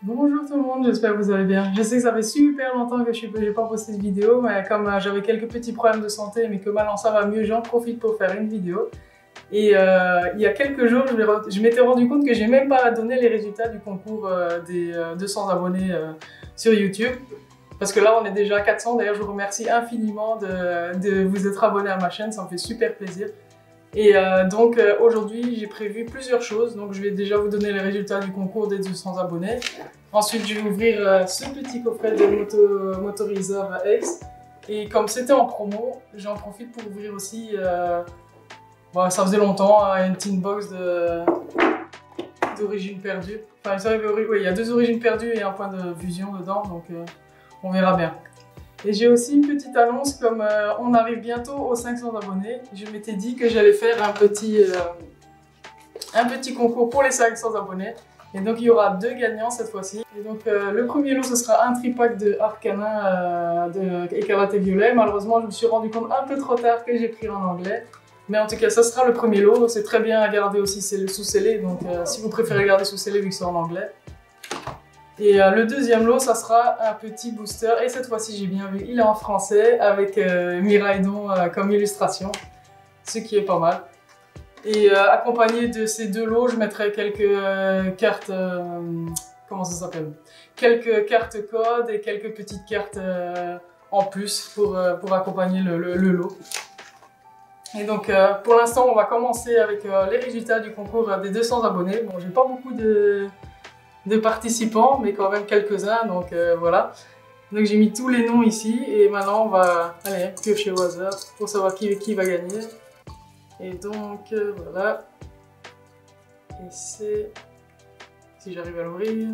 Bonjour tout le monde, j'espère que vous allez bien. Je sais que ça fait super longtemps que je n'ai pas posté de vidéo, mais comme j'avais quelques petits problèmes de santé, mais que maintenant ça va mieux, j'en profite pour faire une vidéo. Et il y a quelques jours, je m'étais rendu compte que j'ai même pas donné les résultats du concours des 200 abonnés sur YouTube. Parce que là, on est déjà à 400. D'ailleurs, je vous remercie infiniment de vous être abonné à ma chaîne, ça me fait super plaisir. Et donc aujourd'hui j'ai prévu plusieurs choses, donc je vais déjà vous donner les résultats du concours des 200 abonnés. Ensuite je vais ouvrir ce petit coffret de Motorisor X. Et comme c'était en promo, j'en profite pour ouvrir aussi, bon, ça faisait longtemps, une tin box d'origine perdue. Enfin oui, il y a 2 origines perdues et un point de fusion dedans, donc on verra bien. Et j'ai aussi une petite annonce, comme on arrive bientôt aux 500 abonnés, je m'étais dit que j'allais faire un petit concours pour les 500 abonnés. Et donc il y aura 2 gagnants cette fois-ci. Et donc le premier lot, ce sera un tripack de Arcana de Écarlate et Violet. Malheureusement, je me suis rendu compte un peu trop tard que j'ai pris en anglais. Mais en tout cas, ça sera le premier lot. C'est très bien à garder aussi sous scellé, donc si vous préférez garder sous scellé vu que c'est en anglais. Et le deuxième lot, ça sera un petit booster, et cette fois-ci j'ai bien vu, il est en français, avec Miraidon comme illustration, ce qui est pas mal. Et accompagné de ces 2 lots, je mettrai quelques cartes, comment ça s'appelle? Quelques cartes code et quelques petites cartes en plus pour accompagner le lot. Et donc pour l'instant, on va commencer avec les résultats du concours des 200 abonnés. Bon, j'ai pas beaucoup de participants, mais quand même quelques-uns, donc voilà. Donc j'ai mis tous les noms ici, et maintenant on va aller piocher au hasard pour savoir qui va gagner. Et donc voilà. Et c'est... si j'arrive à l'ouvrir.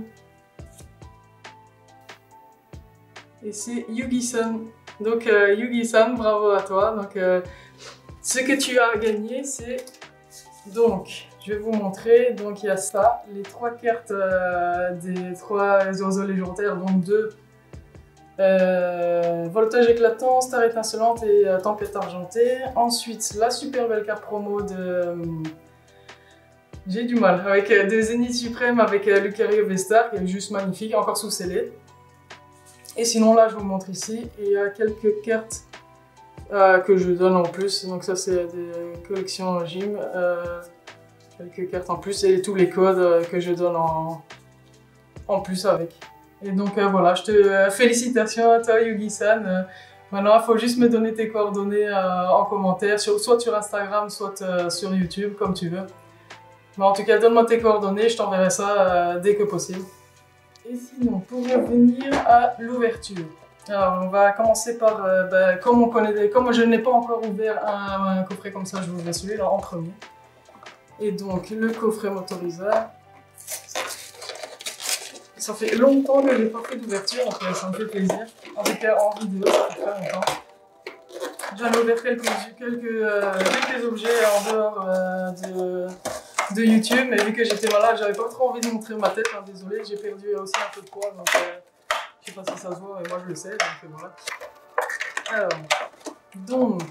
Et c'est Yugi-san. Donc Yugi-san, bravo à toi. Donc ce que tu as gagné, c'est... donc... je vais vous montrer, donc il y a ça, les 3 cartes des 3 oiseaux légendaires, donc 2 voltage éclatant, star étincelante et tempête argentée. Ensuite, la super belle carte promo de... j'ai du mal, avec de Zénith Suprême avec Lucario V-Star, qui est juste magnifique, encore sous scellé. Et sinon là, je vous montre ici, et il y a quelques cartes que je donne en plus, donc ça c'est des collections gym. Quelques cartes en plus et tous les codes que je donne en plus avec. Et donc voilà, je te félicitations à toi Yugi-san. Maintenant, il faut juste me donner tes coordonnées en commentaire, soit sur Instagram, soit sur YouTube, comme tu veux. Mais en tout cas, donne-moi tes coordonnées, je t'enverrai ça dès que possible. Et sinon, pour revenir à l'ouverture. Alors, on va commencer par, comme je n'ai pas encore ouvert un coffret comme ça, je vous ouvre celui-là en premier. Et donc le coffret Motorisor. Ça fait longtemps que j'ai pas fait d'ouverture, donc ça me fait plaisir. En tout cas en vidéo, ça fait très longtemps. J'en ai ouvert quelques objets en dehors de YouTube, mais vu que j'étais malade, j'avais pas trop envie de montrer ma tête, hein, désolé, j'ai perdu aussi un peu de poids, donc je sais pas si ça se voit, mais moi je le sais, donc voilà. Alors, donc...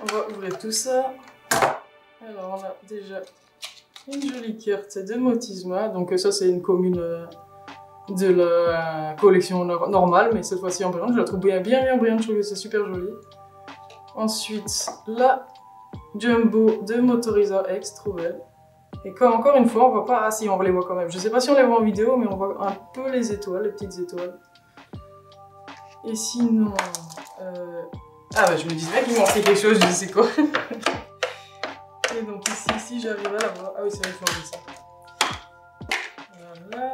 on va ouvrir tout ça. Alors on a déjà une jolie carte de Motisma. Donc ça c'est une commune de la collection normale, mais cette fois-ci en brillante. Je la trouve bien brillante, je trouve que c'est super joli. Ensuite la Jumbo de Motorisor X, trop belle. Et comme encore une fois, on voit pas... ah si, on les voit quand même. Je sais pas si on les voit en vidéo, mais on voit un peu les étoiles, les petites étoiles. Et sinon... ah bah je me disais bien qu'il manquait quelque chose, je sais quoi. Et donc ici j'arrive à la voir. Ah oui, c'est vrai, il faut enlever ça. Voilà.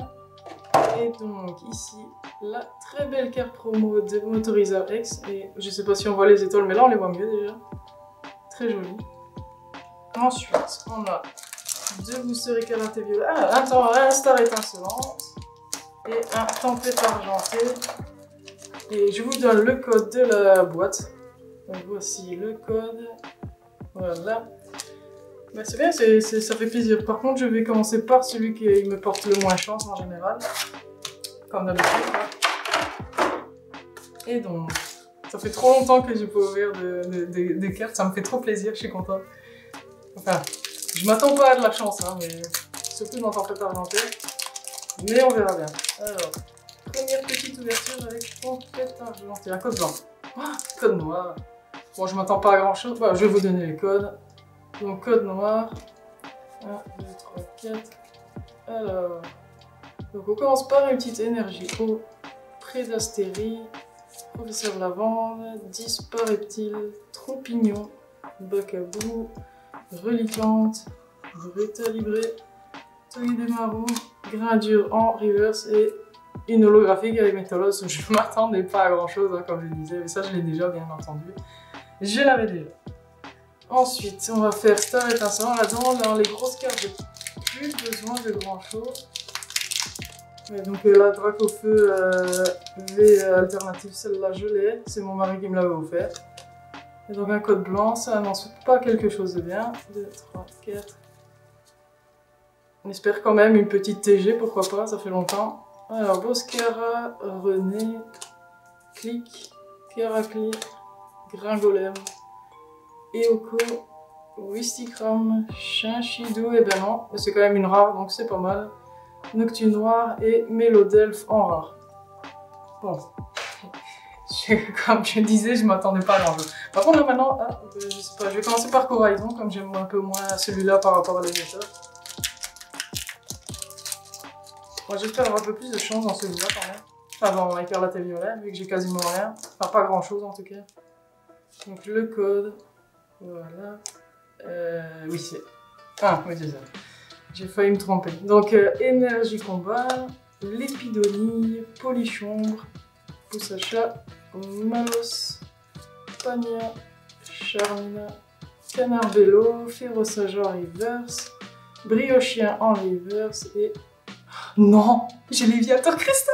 Et donc ici, la très belle carte promo de Motorisor X. Et je sais pas si on voit les étoiles, mais là on les voit mieux déjà. Très joli. Ensuite, on a 2 boosters Écarlate et Violet. Ah, un star étincelante. Et un tempête argentée. Et je vous donne le code de la boîte. Donc voici le code. Voilà. Bah, c'est bien, ça fait plaisir. Par contre, je vais commencer par celui qui me porte le moins chance en général. Comme d'habitude. Et donc, ça fait trop longtemps que j'ai pas ouvert des cartes. Ça me fait trop plaisir, je suis contente. Enfin, je m'attends pas à de la chance, hein, mais surtout dans Tempête Argentée. Mais on verra bien. Alors, première petite ouverture avec Tempête Argentée. Un code blanc. Oh, code noir. Bon, je m'attends pas à grand chose. Bah, je vais vous donner les codes. Donc, code noir. 1, 2, 3, 4. Alors. Donc, on commence par une petite énergie eau. Prédastérie. Professeur Lavande. Disparaît-il. Trompignon. Bacabou. Reliquante. Rita Libré. Toy des marrons. Grain dur en reverse et une holographique avec Métalos. Je ne m'attendais pas à grand chose, hein, comme je disais, mais ça je l'ai déjà bien entendu. Je l'avais déjà. Ensuite, on va faire Star Étincelant. Là-dedans, dans les grosses cartes, j'ai plus besoin de grand chose. Et donc la Drac au feu V alternative, celle-là je l'ai. C'est mon mari qui me l'avait offert. Et donc un code blanc, ça n'annonce pas quelque chose de bien. 2, 3, 4. On espère quand même une petite TG, pourquoi pas, ça fait longtemps. Alors, Boscara, René, Click, Keracli, Gringolem, Eoko, Wistikram, Chinchidou, et ben non, mais c'est quand même une rare, donc c'est pas mal. Noctu Noir et Mélodelphe en rare. Bon, comme je disais, je m'attendais pas à grand chose. Par contre, là maintenant, je sais pas, je vais commencer par Coraison, comme j'aime un peu moins celui-là par rapport à l'émetteur. Moi, j'espère avoir un peu plus de chance dans celui-là quand même. Enfin, dans Écarlate et Violet, vu que j'ai quasiment rien. Enfin, pas grand-chose en tout cas. Donc, le code. Voilà. Oui, c'est... Ah, oui, c'est ça. J'ai failli me tromper. Donc, énergie combat, Lépidonie, Polichombre, Poussacha, Malos, Pania, Charmina, Canard Bello, Férocage en reverse, Briochien en reverse et... Non, j'ai Léviator Cristal.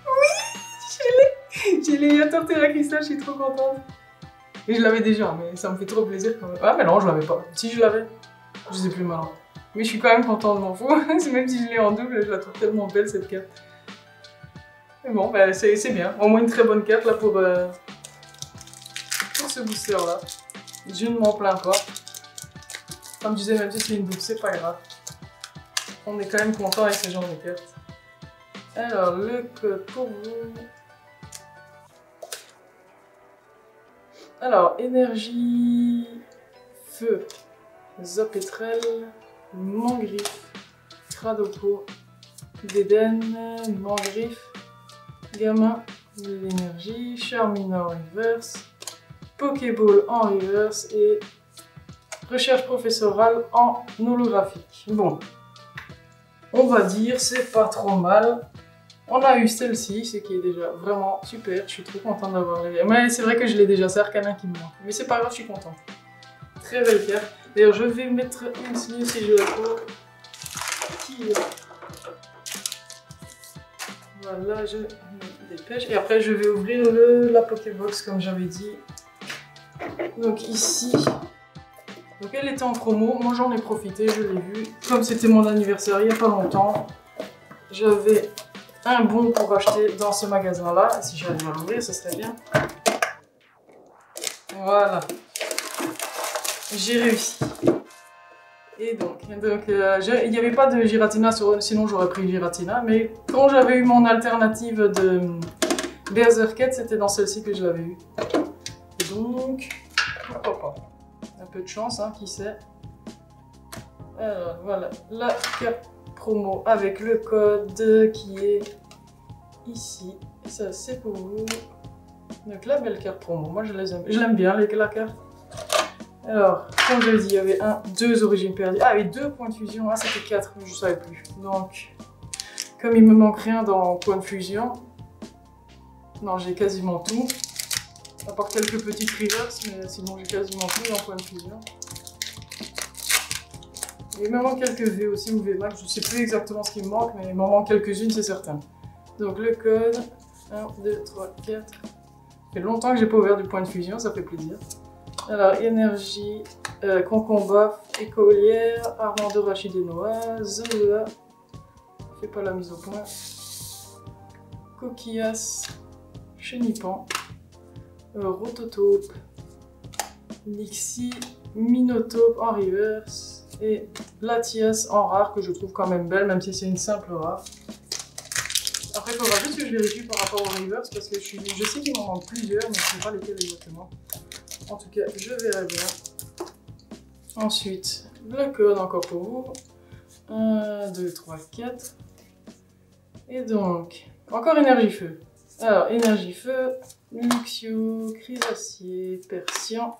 Oui, j'ai Léviator Terra Cristal, je suis trop contente. Et je l'avais déjà, mais ça me fait trop plaisir quand même. Ah mais non, je l'avais pas. Si je l'avais, je sais plus maintenant. Mais je suis quand même contente, m'en fous. Même si je l'ai en double, je la trouve tellement belle cette carte. Mais bon, bah, c'est bien. Au moins une très bonne carte là pour ce booster là. Je ne m'en plains pas. Comme je disais, même si c'est une double, c'est pas grave. On est quand même content avec ce genre de cartes. Alors, le code pour vous. Alors, énergie, feu, Zapétrel, Mangriffe, Cradopo, Déden, Mangriffe, Gamin, l'énergie, Charmina en reverse, Pokéball en reverse et recherche professorale en holographique. Bon. On va dire, c'est pas trop mal. On a eu celle-ci, ce qui est déjà vraiment super. Je suis trop contente d'avoir les... Mais c'est vrai que je l'ai déjà, c'est Arcanin qui me manque. Mais c'est pas grave, je suis contente. Très belle carte. D'ailleurs, je vais mettre une signe si je la trouve. Qui est... Voilà, je me dépêche. Et après, je vais ouvrir la Pokébox, comme j'avais dit. Donc ici... Donc elle était en promo, moi j'en ai profité, je l'ai vu. Comme c'était mon anniversaire il n'y a pas longtemps, j'avais un bon pour acheter dans ce magasin-là. Si j'arrive à l'ouvrir, ce serait bien. Voilà. J'ai réussi. Et donc il n'y avait pas de Giratina, sinon j'aurais pris Giratina. Mais quand j'avais eu mon alternative de Berserket, c'était dans celle-ci que je l'avais eu. Et donc, pourquoi pas. Un peu de chance, hein, qui sait. Alors voilà, la carte promo avec le code qui est ici. Et ça, c'est pour vous. Donc la belle carte promo, moi je l'aime bien, la carte. Alors, comme je l'ai dit, il y avait 2 origines perdues. Ah, et 2 points de fusion. Ah, c'était 4, je ne savais plus. Donc, comme il me manque rien dans point de fusion, non, j'ai quasiment tout. À part quelques petites reverse, mais sinon j'ai quasiment tout dans point de fusion. Il me manque quelques V aussi, ou VMAX, je ne sais plus exactement ce qui me manque, mais il m'en manque quelques-unes, c'est certain. Donc le code, 1, 2, 3, 4. Ça fait longtemps que j'ai pas ouvert du point de fusion, ça fait plaisir. Alors, énergie, concombat, écolière, Armando Rachidenoa, Zola, fais pas la mise au point, Coquillas, Chenipan, Rototope, Nixie, Minotope en reverse, Et la TS en rare que je trouve quand même belle, même si c'est une simple rare. Après, il faudra juste que je vérifie par rapport au reverse parce que je sais qu'il m'en manque plusieurs, mais je ne sais pas lesquels exactement. En tout cas, je verrai bien. Ensuite, le code encore pour vous. 1, 2, 3, 4. Et donc, encore énergie feu. Alors, énergie feu, Luxio, Chrysacier, Persian,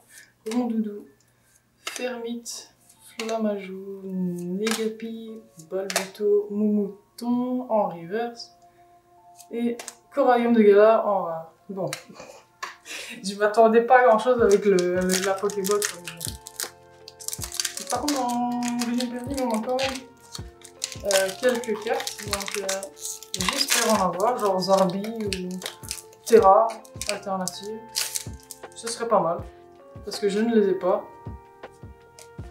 Rondoudou, Fermite, Flammajou, Négapi, Balbuto, Moumouton en reverse et Corallium de Galar en rare. Bon, je m'attendais pas à grand chose avec la Pokébox. Par contre, en origine perdue, on a quand même quelques cartes, donc j'espère en avoir, genre Zarbi ou Terra alternative. Ce serait pas mal, parce que je ne les ai pas.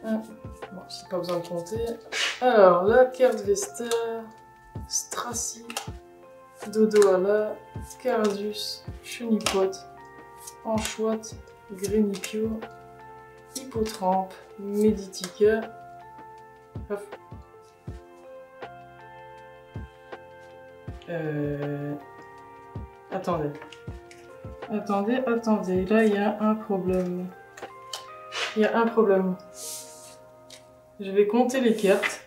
Bon, j'ai pas besoin de compter. Alors, la carte Vesta, Stracy, Dodoala, Cardus, Chenipote, Anchoite, Grenipio, Hippotrampe, Meditica. Hop. Attendez, là il y a un problème. Je vais compter les cartes.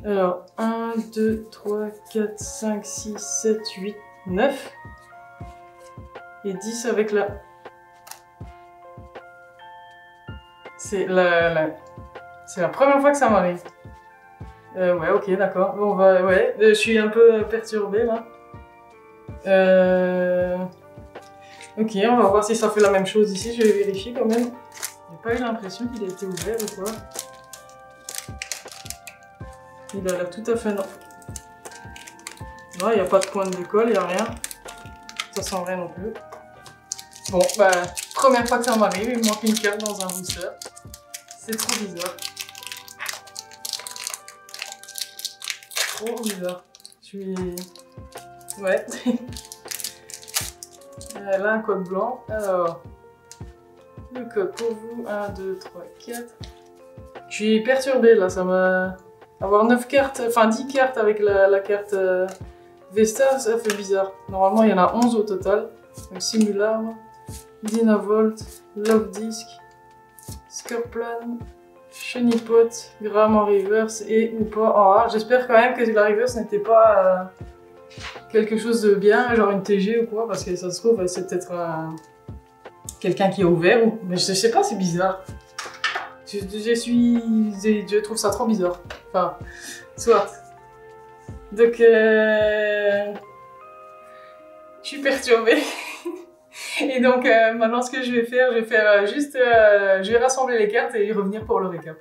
Alors, 1, 2, 3, 4, 5, 6, 7, 8, 9. Et 10 avec la... C'est la première fois que ça m'arrive. Ouais, ok, d'accord. Bon, ouais, je suis un peu perturbée là. Ok, on va voir si ça fait la même chose ici. Je vais vérifier quand même. J'ai pas eu l'impression qu'il a été ouvert ou quoi. Il a l'air tout à fait... Non, il n'y a pas de point de colle, il n'y a rien. Ça sent rien non plus. Bon, bah, première fois que ça m'arrive, il me manque une carte dans un booster. C'est trop bizarre. Trop bizarre. Je suis... Ouais. Là, un code blanc. Alors, le code pour vous. 1, 2, 3, 4. Je suis perturbée là, ça m'a... Avoir 9 cartes, enfin 10 cartes avec la carte Vesta, ça fait bizarre. Normalement, il y en a 11 au total. Donc, Simularme, Dynavolt, Love Disc, Scorplan, Chenipote, Gram en reverse et ou pas en rare. J'espère quand même que la reverse n'était pas quelque chose de bien, genre une TG ou quoi, parce que ça se trouve, c'est peut-être quelqu'un qui a ouvert. Mais je sais pas, c'est bizarre. Je trouve ça trop bizarre. Enfin, soit. Donc, je suis perturbée. Et donc, maintenant, ce que je vais faire juste... je vais rassembler les cartes et y revenir pour le récap.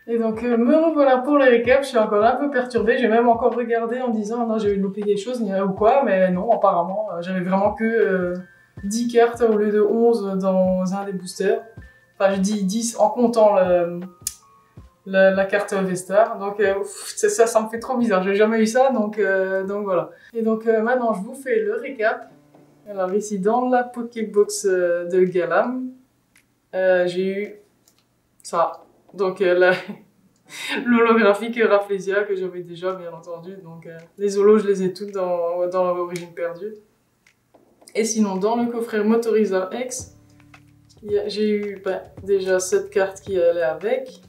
Et donc, me revoilà pour le récap. Je suis encore un peu perturbée. J'ai même encore regardé en disant, non, j'ai loupé quelque chose ou quoi. Mais non, apparemment, j'avais vraiment que 10 cartes au lieu de 11 dans un des boosters. Enfin, je dis 10 en comptant la carte Vestar. Donc, ça me fait trop bizarre. J'ai jamais eu ça, donc voilà. Et donc, maintenant, je vous fais le récap. Alors, ici, dans la Pokébox de Galam, j'ai eu ça. Donc, l'holographique Rafflesia que j'avais déjà, bien entendu. Donc, les holos, je les ai toutes dans l'origine perdue. Et sinon, dans le coffret Motorizar X, j'ai eu déjà cette carte qui allait avec.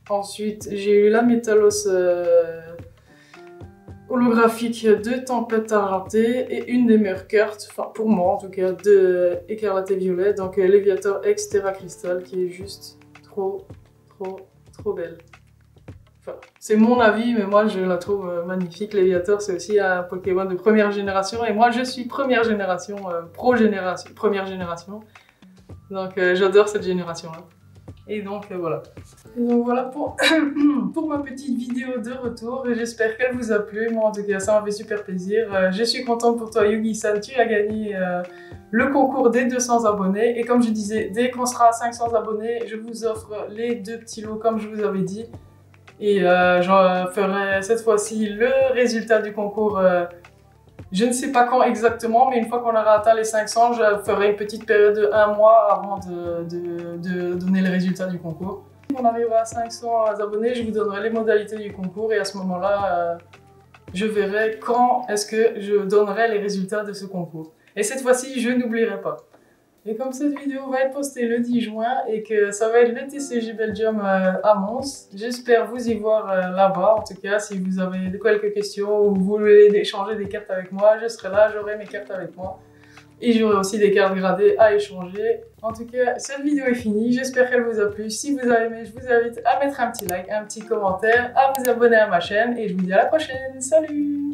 Ensuite, j'ai eu la Métalos holographique de Tempête Argentée et une des meilleures cartes, enfin pour moi en tout cas, de Écarlate et Violet, donc Léviator X Terra Crystal qui est juste trop belle. Enfin, c'est mon avis, mais moi je la trouve magnifique. Léviator, c'est aussi un Pokémon de première génération et moi je suis première génération, première génération. Donc j'adore cette génération-là. Et donc voilà. Et donc voilà pour, pour ma petite vidéo de retour. J'espère qu'elle vous a plu. Moi en tout cas ça m'a fait super plaisir. Je suis contente pour toi Yugi-san. Tu as gagné le concours des 200 abonnés. Et comme je disais, dès qu'on sera à 500 abonnés, je vous offre les 2 petits lots comme je vous avais dit. Et j'en ferai cette fois-ci le résultat du concours. Je ne sais pas quand exactement, mais une fois qu'on aura atteint les 500, je ferai une petite période de 1 mois avant de donner les résultats du concours. qu'on arrivera à 500 abonnés, je vous donnerai les modalités du concours et à ce moment-là, je verrai quand est-ce que je donnerai les résultats de ce concours. Et cette fois-ci, je n'oublierai pas. Et comme cette vidéo va être postée le 10 juin et que ça va être le TCG Belgium à Mons, j'espère vous y voir là-bas. En tout cas, si vous avez quelques questions ou vous voulez échanger des cartes avec moi, je serai là, j'aurai mes cartes avec moi. Et j'aurai aussi des cartes gradées à échanger. En tout cas, cette vidéo est finie. J'espère qu'elle vous a plu. Si vous avez aimé, je vous invite à mettre un petit like, un petit commentaire, à vous abonner à ma chaîne. Et je vous dis à la prochaine. Salut!